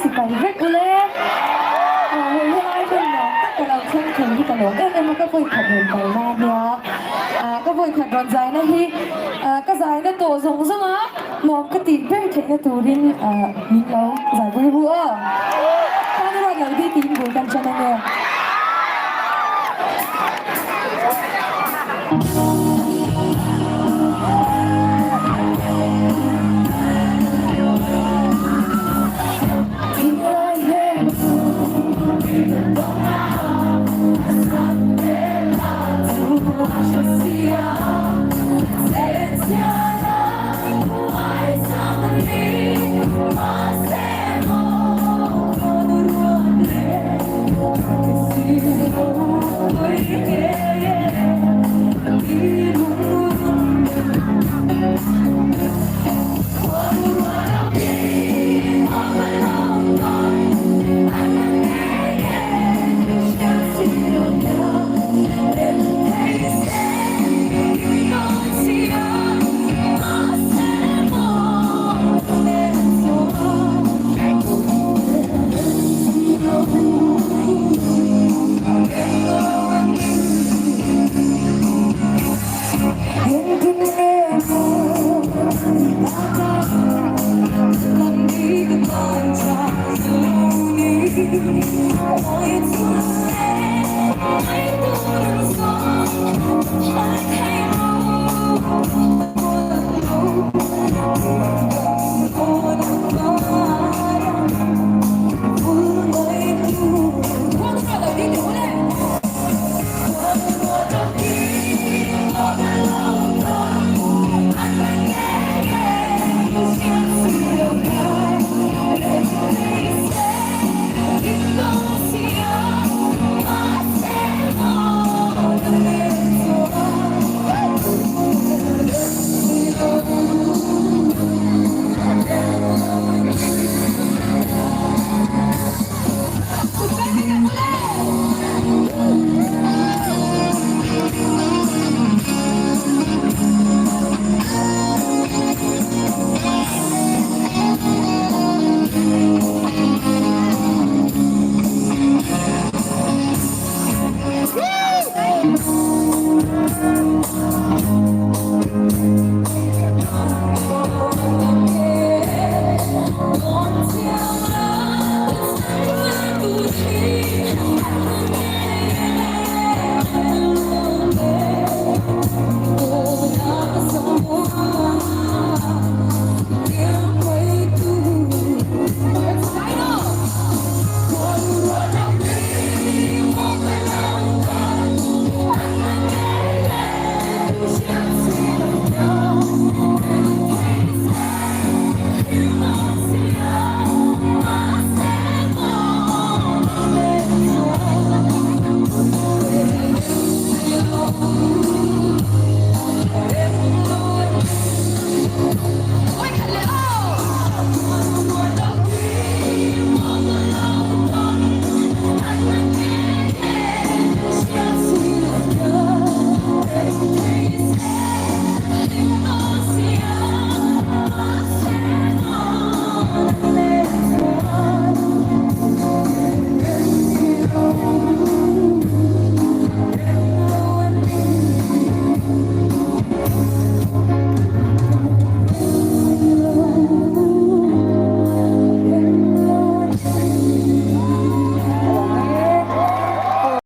สิไปเฮ็ดเลยโอ้ยอะไรเป็นเนาะแต่เราเช่นคนที่กระโดดเอ็มมันก็เคยขัดเดินไปหน้าเนี้ยก็เคยขัดรอนใจนะฮีก็ใจนะตัวสงสมะมองกติเป็นเทนตัวดินมินเราใจบริบูรณ์ถ้าไม่ว่าเราที่ตีนบุญกันชนะเนี่ย